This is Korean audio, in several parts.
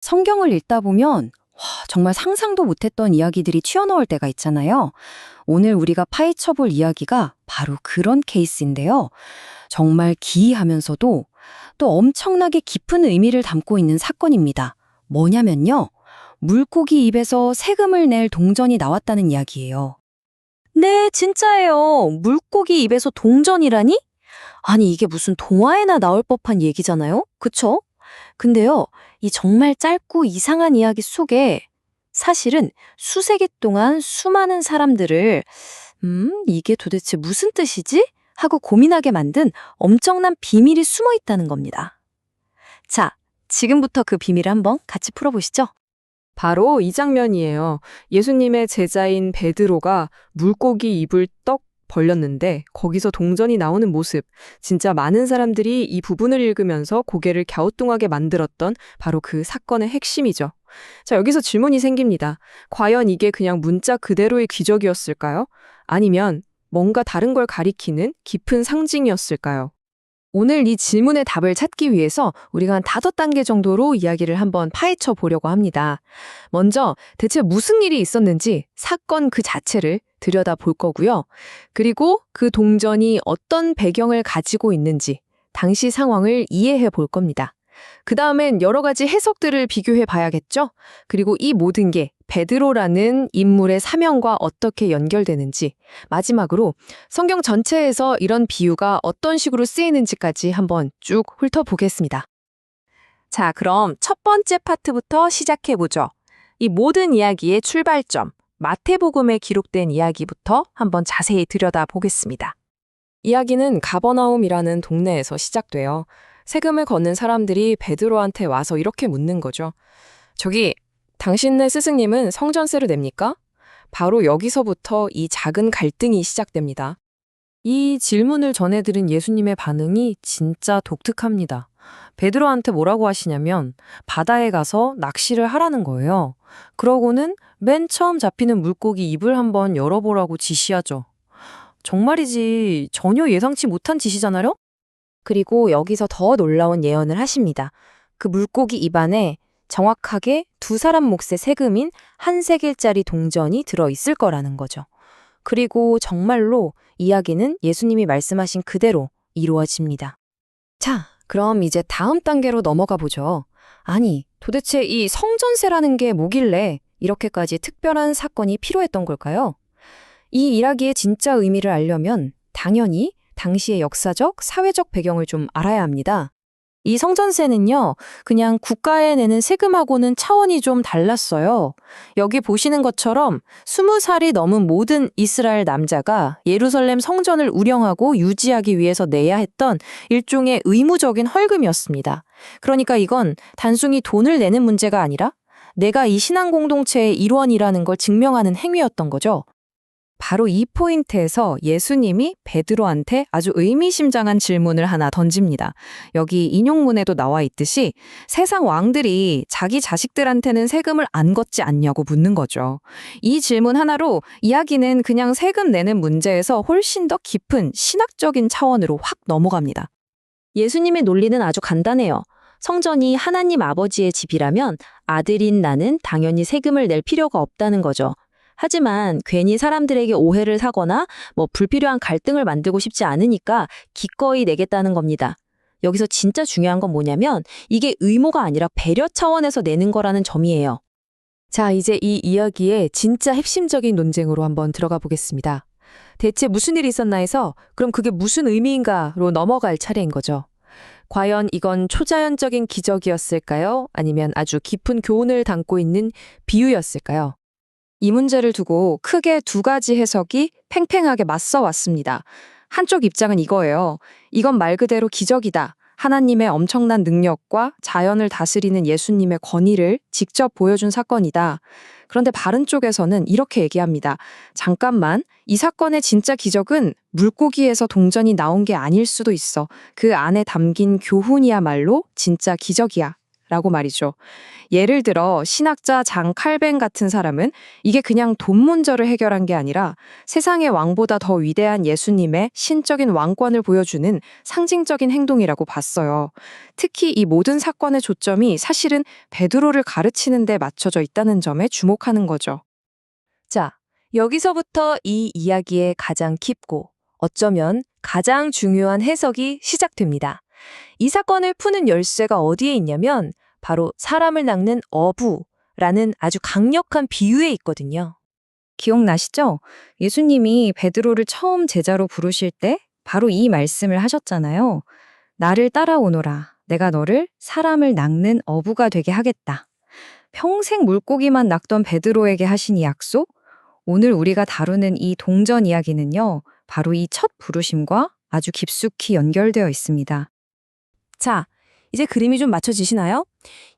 성경을 읽다 보면 정말 상상도 못했던 이야기들이 튀어나올 때가 있잖아요. 오늘 우리가 파헤쳐 볼 이야기가 바로 그런 케이스인데요. 정말 기이하면서도 또 엄청나게 깊은 의미를 담고 있는 사건입니다. 뭐냐면요. 물고기 입에서 세금을 낼 동전이 나왔다는 이야기예요. 네, 진짜예요. 물고기 입에서 동전이라니? 아니, 이게 무슨 동화에나 나올 법한 얘기잖아요? 그쵸? 근데요, 이 정말 짧고 이상한 이야기 속에 사실은 수세기 동안 수많은 사람들을 이게 도대체 무슨 뜻이지? 하고 고민하게 만든 엄청난 비밀이 숨어 있다는 겁니다. 자, 지금부터 그 비밀을 한번 같이 풀어보시죠. 바로 이 장면이에요. 예수님의 제자인 베드로가 물고기 입을 떡 벌렸는데 거기서 동전이 나오는 모습. 진짜 많은 사람들이 이 부분을 읽으면서 고개를 갸우뚱하게 만들었던 바로 그 사건의 핵심이죠. 자, 여기서 질문이 생깁니다. 과연 이게 그냥 문자 그대로의 기적이었을까요? 아니면 뭔가 다른 걸 가리키는 깊은 상징이었을까요? 오늘 이 질문의 답을 찾기 위해서 우리가 한 5단계 정도로 이야기를 한번 파헤쳐 보려고 합니다. 먼저 대체 무슨 일이 있었는지 사건 그 자체를 들여다 볼 거고요. 그리고 그 동전이 어떤 배경을 가지고 있는지 당시 상황을 이해해 볼 겁니다. 그 다음엔 여러 가지 해석들을 비교해 봐야겠죠? 그리고 이 모든 게 베드로라는 인물의 사명과 어떻게 연결되는지, 마지막으로 성경 전체에서 이런 비유가 어떤 식으로 쓰이는지까지 한번 쭉 훑어보겠습니다. 자, 그럼 첫 번째 파트부터 시작해보죠. 이 모든 이야기의 출발점, 마태복음에 기록된 이야기부터 한번 자세히 들여다보겠습니다. 이야기는 가버나움이라는 동네에서 시작돼요. 세금을 걷는 사람들이 베드로한테 와서 이렇게 묻는 거죠. 저기, 당신네 스승님은 성전세를 냅니까? 바로 여기서부터 이 작은 갈등이 시작됩니다. 이 질문을 전해들은 예수님의 반응이 진짜 독특합니다. 베드로한테 뭐라고 하시냐면 바다에 가서 낚시를 하라는 거예요. 그러고는 맨 처음 잡히는 물고기 입을 한번 열어보라고 지시하죠. 정말이지 전혀 예상치 못한 지시잖아요? 그리고 여기서 더 놀라운 예언을 하십니다. 그 물고기 입 안에 정확하게 2사람 몫의 세금인 1세겔짜리 동전이 들어있을 거라는 거죠. 그리고 정말로 이야기는 예수님이 말씀하신 그대로 이루어집니다. 자, 그럼 이제 다음 단계로 넘어가 보죠. 아니, 도대체 이 성전세라는 게 뭐길래 이렇게까지 특별한 사건이 필요했던 걸까요? 이 이야기의 진짜 의미를 알려면 당연히 당시의 역사적, 사회적 배경을 좀 알아야 합니다. 이 성전세는요, 그냥 국가에 내는 세금하고는 차원이 좀 달랐어요. 여기 보시는 것처럼 20살이 넘은 모든 이스라엘 남자가 예루살렘 성전을 운영하고 유지하기 위해서 내야 했던 일종의 의무적인 헐금이었습니다. 그러니까 이건 단순히 돈을 내는 문제가 아니라 내가 이 신앙 공동체의 일원이라는 걸 증명하는 행위였던 거죠. 바로 이 포인트에서 예수님이 베드로한테 아주 의미심장한 질문을 하나 던집니다. 여기 인용문에도 나와 있듯이 세상 왕들이 자기 자식들한테는 세금을 안 걷지 않냐고 묻는 거죠. 이 질문 하나로 이야기는 그냥 세금 내는 문제에서 훨씬 더 깊은 신학적인 차원으로 확 넘어갑니다. 예수님의 논리는 아주 간단해요. 성전이 하나님 아버지의 집이라면 아들인 나는 당연히 세금을 낼 필요가 없다는 거죠. 하지만 괜히 사람들에게 오해를 사거나 불필요한 갈등을 만들고 싶지 않으니까 기꺼이 내겠다는 겁니다. 여기서 진짜 중요한 건 뭐냐면 이게 의무가 아니라 배려 차원에서 내는 거라는 점이에요. 자, 이제 이 이야기의 진짜 핵심적인 논쟁으로 한번 들어가 보겠습니다. 대체 무슨 일이 있었나 해서 그럼 그게 무슨 의미인가로 넘어갈 차례인 거죠. 과연 이건 초자연적인 기적이었을까요? 아니면 아주 깊은 교훈을 담고 있는 비유였을까요? 이 문제를 두고 크게 2가지 해석이 팽팽하게 맞서 왔습니다. 한쪽 입장은 이거예요. 이건 말 그대로 기적이다. 하나님의 엄청난 능력과 자연을 다스리는 예수님의 권위를 직접 보여준 사건이다. 그런데 다른 쪽에서는 이렇게 얘기합니다. 잠깐만, 이 사건의 진짜 기적은 물고기에서 동전이 나온 게 아닐 수도 있어. 그 안에 담긴 교훈이야말로 진짜 기적이야. 라고 말이죠. 예를 들어 신학자 장 칼뱅 같은 사람은 이게 그냥 돈 문제를 해결한 게 아니라 세상의 왕보다 더 위대한 예수님의 신적인 왕권을 보여주는 상징적인 행동이라고 봤어요. 특히 이 모든 사건의 조점이 사실은 베드로를 가르치는 데 맞춰져 있다는 점에 주목하는 거죠. 자, 여기서부터 이 이야기의 가장 깊고 어쩌면 가장 중요한 해석이 시작됩니다. 이 사건을 푸는 열쇠가 어디에 있냐면 바로 사람을 낚는 어부라는 아주 강력한 비유에 있거든요. 기억나시죠? 예수님이 베드로를 처음 제자로 부르실 때 바로 이 말씀을 하셨잖아요. 나를 따라오너라. 내가 너를 사람을 낚는 어부가 되게 하겠다. 평생 물고기만 낚던 베드로에게 하신 이 약속, 오늘 우리가 다루는 이 동전 이야기는요, 바로 이 첫 부르심과 아주 깊숙이 연결되어 있습니다. 자, 이제 그림이 좀 맞춰지시나요?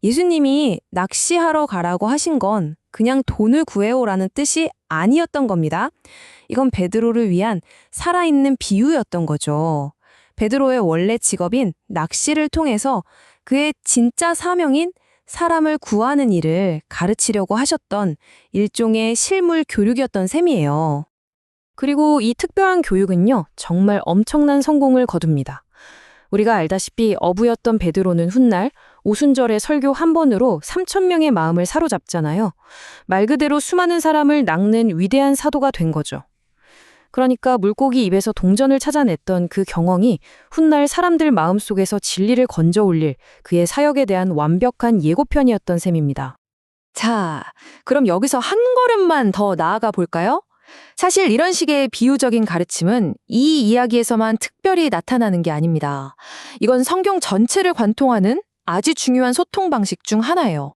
예수님이 낚시하러 가라고 하신 건 그냥 돈을 구해오라는 뜻이 아니었던 겁니다. 이건 베드로를 위한 살아있는 비유였던 거죠. 베드로의 원래 직업인 낚시를 통해서 그의 진짜 사명인 사람을 구하는 일을 가르치려고 하셨던 일종의 실물 교육이었던 셈이에요. 그리고 이 특별한 교육은요, 정말 엄청난 성공을 거둡니다. 우리가 알다시피 어부였던 베드로는 훗날 오순절의 설교 한 번으로 3,000명의 마음을 사로잡잖아요. 말 그대로 수많은 사람을 낚는 위대한 사도가 된 거죠. 그러니까 물고기 입에서 동전을 찾아냈던 그 경험이 훗날 사람들 마음속에서 진리를 건져 올릴 그의 사역에 대한 완벽한 예고편이었던 셈입니다. 자, 그럼 여기서 한 걸음만 더 나아가 볼까요? 사실 이런 식의 비유적인 가르침은 이 이야기에서만 특별히 나타나는 게 아닙니다. 이건 성경 전체를 관통하는 아주 중요한 소통 방식 중 하나예요.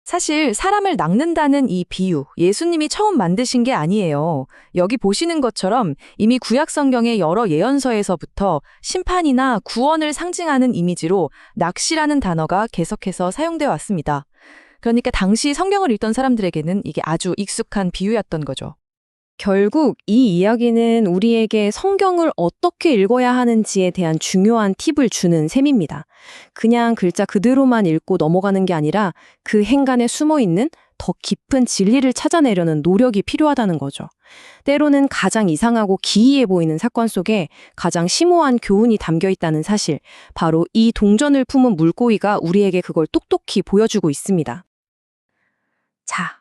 사실 사람을 낚는다는 이 비유, 예수님이 처음 만드신 게 아니에요. 여기 보시는 것처럼 이미 구약 성경의 여러 예언서에서부터 심판이나 구원을 상징하는 이미지로 낚시라는 단어가 계속해서 사용되어 왔습니다. 그러니까 당시 성경을 읽던 사람들에게는 이게 아주 익숙한 비유였던 거죠. 결국 이 이야기는 우리에게 성경을 어떻게 읽어야 하는지에 대한 중요한 팁을 주는 셈입니다. 그냥 글자 그대로만 읽고 넘어가는 게 아니라 그 행간에 숨어 있는 더 깊은 진리를 찾아내려는 노력이 필요하다는 거죠. 때로는 가장 이상하고 기이해 보이는 사건 속에 가장 심오한 교훈이 담겨 있다는 사실, 바로 이 동전을 품은 물고기가 우리에게 그걸 똑똑히 보여주고 있습니다. 자,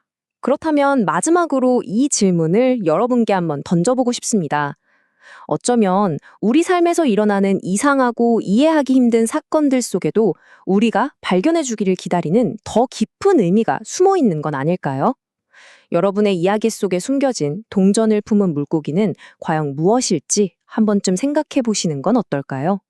그렇다면 마지막으로 이 질문을 여러분께 한번 던져보고 싶습니다. 어쩌면 우리 삶에서 일어나는 이상하고 이해하기 힘든 사건들 속에도 우리가 발견해주기를 기다리는 더 깊은 의미가 숨어 있는 건 아닐까요? 여러분의 이야기 속에 숨겨진 동전을 품은 물고기는 과연 무엇일지 한 번쯤 생각해 보시는 건 어떨까요?